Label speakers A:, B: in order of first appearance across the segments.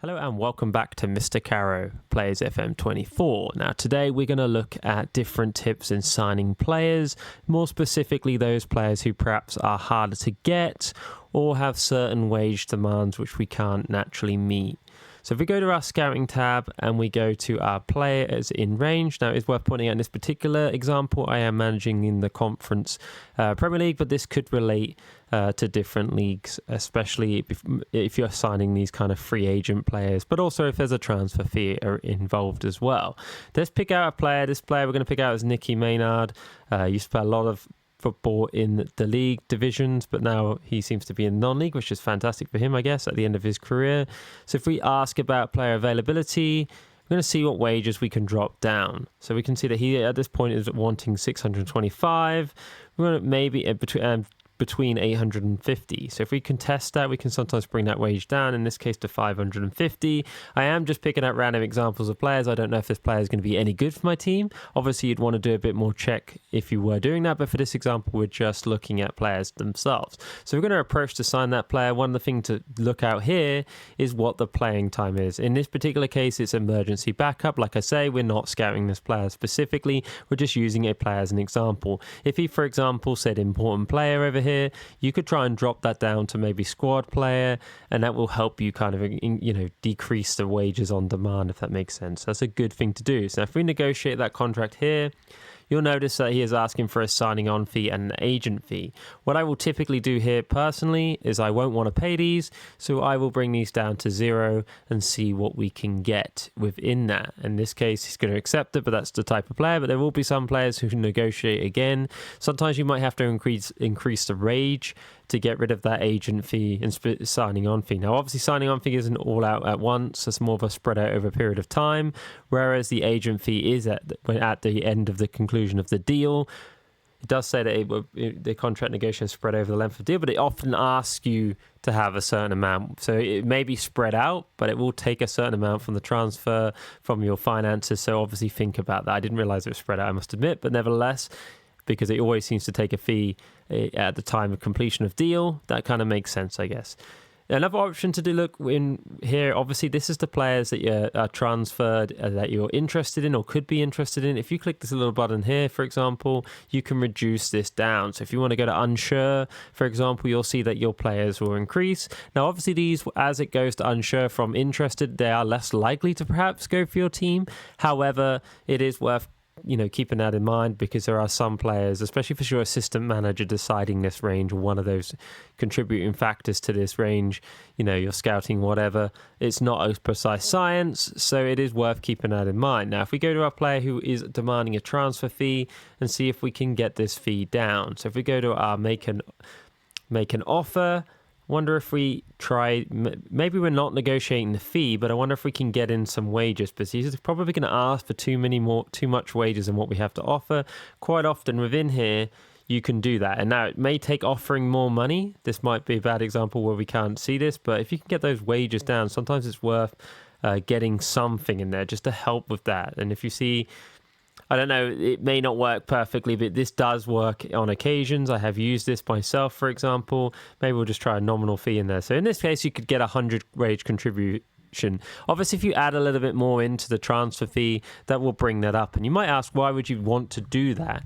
A: Hello and welcome back to Mr. Caro Plays FM24. Now today we're going to look at different tips in signing players, more specifically those players who perhaps are harder to get or have certain wage demands which we can't naturally meet. So if we go to our scouting tab and we go to our players in range, now it's worth pointing out in this particular example I am managing in the Conference Premier League, but this could relate to different leagues, especially if you're signing these kind of free agent players, but also if there's a transfer fee involved as well. Let's pick out a player. This player we're going to pick out is Nicky Maynard. Used to play a lot of football in the league divisions, but now he seems to be in non-league, which is fantastic for him, I guess, at the end of his career. So if we ask about player availability, we're going to see what wages we can drop down. So we can see that he at this point is wanting 625. We're going to maybe between 850. So if we can test that, we can sometimes bring that wage down, in this case to 550. I am just picking out random examples of players. I don't know if this player is going to be any good for my team. Obviously, you'd want to do a bit more check if you were doing that, but for this example, we're just looking at players themselves. So we're going to approach to sign that player. One of the things to look out here is what the playing time is. In this particular case, it's emergency backup. Like I say, we're not scouting this player specifically. We're just using a player as an example. If he, for example, said important player over here, you could try and drop that down to maybe squad player, and that will help you kind of, decrease the wages on demand, if that makes sense. That's a good thing to do. So if we negotiate that contract here, you'll notice that he is asking for a signing on fee and an agent fee. What I will typically do here personally is I won't want to pay these, so I will bring these down to 0 and see what we can get within that. In this case, he's going to accept it, but that's the type of player. But there will be some players who can negotiate again. Sometimes you might have to increase the wage to get rid of that agent fee and signing on fee. Now, obviously, signing on fee isn't all out at once. It's more of a spread out over a period of time, whereas the agent fee is at the end of the conclusion of the deal. It does say that the contract negotiations spread over the length of the deal, but it often asks you to have a certain amount. So it may be spread out, but it will take a certain amount from the transfer, from your finances. So obviously think about that. I didn't realize it was spread out, I must admit, but nevertheless, because it always seems to take a fee at the time of completion of deal, that kind of makes sense, I guess. Another option to look in here, obviously, this is the players that are transferred that you're interested in or could be interested in. If you click this little button here, for example, you can reduce this down. So if you want to go to unsure, for example, you'll see that your players will increase. Now, obviously, these, as it goes to unsure from interested, they are less likely to perhaps go for your team. However, it is worth keeping that in mind, because there are some players, especially if it's your assistant manager deciding this range, or one of those contributing factors to this range, you're scouting whatever, it's not a precise science, so it is worth keeping that in mind. Now, if we go to our player who is demanding a transfer fee and see if we can get this fee down. So if we go to our make an offer, wonder if we try, maybe we're not negotiating the fee, but I wonder if we can get in some wages, because he's probably going to ask for too much wages than what we have to offer. Quite often within here, you can do that. And now it may take offering more money. This might be a bad example where we can't see this, but if you can get those wages down, sometimes it's worth getting something in there just to help with that. And if you see, I don't know, it may not work perfectly, but this does work on occasions. I have used this myself, for example. Maybe we'll just try a nominal fee in there. So in this case, you could get 100 wage contribution. Obviously, if you add a little bit more into the transfer fee, that will bring that up. And you might ask, why would you want to do that?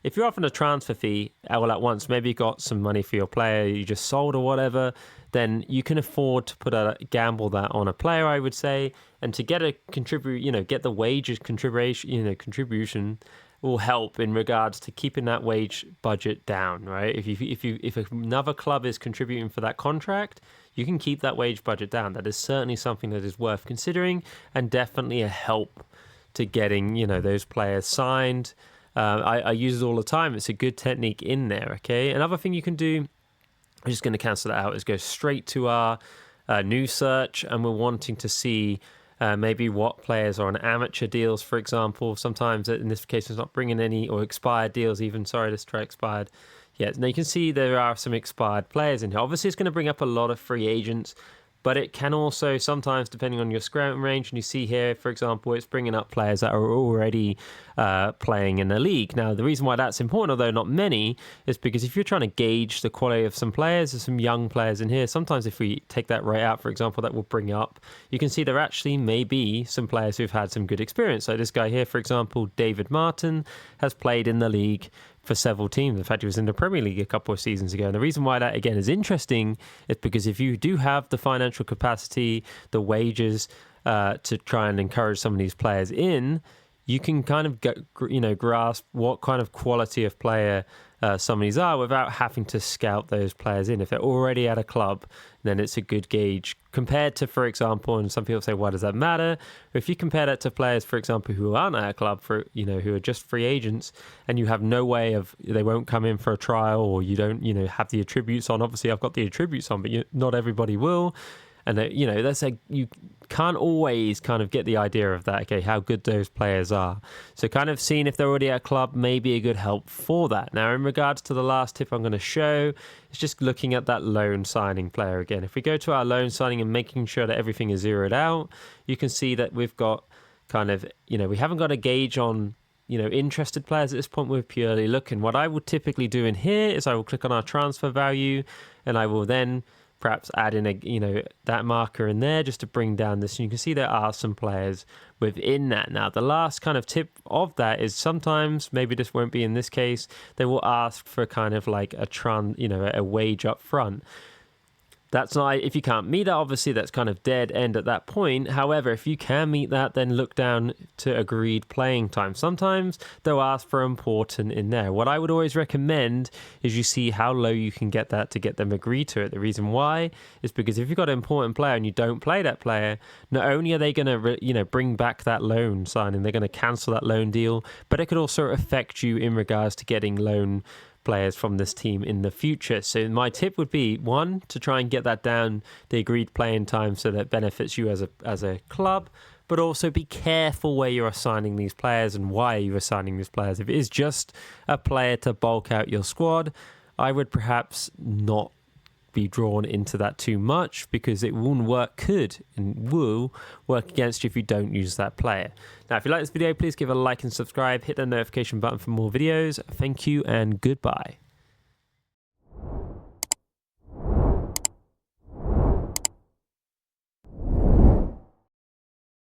A: If you're offering a transfer fee all at once, maybe you got some money for your player, you just sold or whatever, then you can afford to put a gamble that on a player, I would say, and to get get the wages contribution will help in regards to keeping that wage budget down, right? If another club is contributing for that contract, you can keep that wage budget down. That is certainly something that is worth considering, and definitely a help to getting those players signed. I use it all the time. It's a good technique in there, okay? Another thing you can do, I'm just going to cancel that out, is go straight to our new search, and we're wanting to see maybe what players are on amateur deals, for example. Sometimes, in this case, it's not bringing any, or expired deals even. Sorry, let's try expired. Yeah, now you can see there are some expired players in here. Obviously, it's going to bring up a lot of free agents, but it can also sometimes, depending on your scouting range, and you see here, for example, it's bringing up players that are already playing in the league. Now, the reason why that's important, although not many, is because if you're trying to gauge the quality of some players, there's some young players in here. Sometimes if we take that right out, for example, that will bring up, you can see there actually may be some players who've had some good experience. So this guy here, for example, David Martin, has played in the league for several teams. In fact, he was in the Premier League a couple of seasons ago. And the reason why that, again, is interesting is because if you do have the financial capacity, the wages to try and encourage some of these players in, you can kind of get, grasp what kind of quality of player some of these are without having to scout those players in. If they're already at a club, then it's a good gauge compared to, for example, and some people say, why does that matter? If you compare that to players, for example, who aren't at a club, who are just free agents, and you have no way of, they won't come in for a trial, or you don't, have the attributes on. Obviously, I've got the attributes on, but not everybody will. And, that's you can't always kind of get the idea of that, okay, how good those players are. So kind of seeing if they're already at a club may be a good help for that. Now, in regards to the last tip I'm going to show, it's just looking at that loan signing player again. If we go to our loan signing and making sure that everything is zeroed out, you can see that we've got kind of, we haven't got a gauge on interested players at this point. We're purely looking. What I would typically do in here is I will click on our transfer value, and I will then perhaps add in that marker in there just to bring down this. And you can see there are some players within that. Now, the last kind of tip of that is sometimes, maybe this won't be in this case, they will ask for kind of like a wage up front. That's not, if you can't meet that, obviously that's kind of dead end at that point. However, if you can meet that, then look down to agreed playing time. Sometimes they'll ask for important in there. What I would always recommend is you see how low you can get that to get them agree to it. The reason why is because if you've got an important player and you don't play that player, not only are they going to bring back that loan signing, they're going to cancel that loan deal, but it could also affect you in regards to getting loan players from this team in the future. So my tip would be, one, to try and get that down the agreed playing time so that benefits you as a club, but also be careful where you're assigning these players and why you're assigning these players. If it is just a player to bulk out your squad, I would perhaps not be drawn into that too much, because it could and will work against you if you don't use that player. Now, if you like this video, please give a like and subscribe, hit the notification button for more videos. Thank you and goodbye.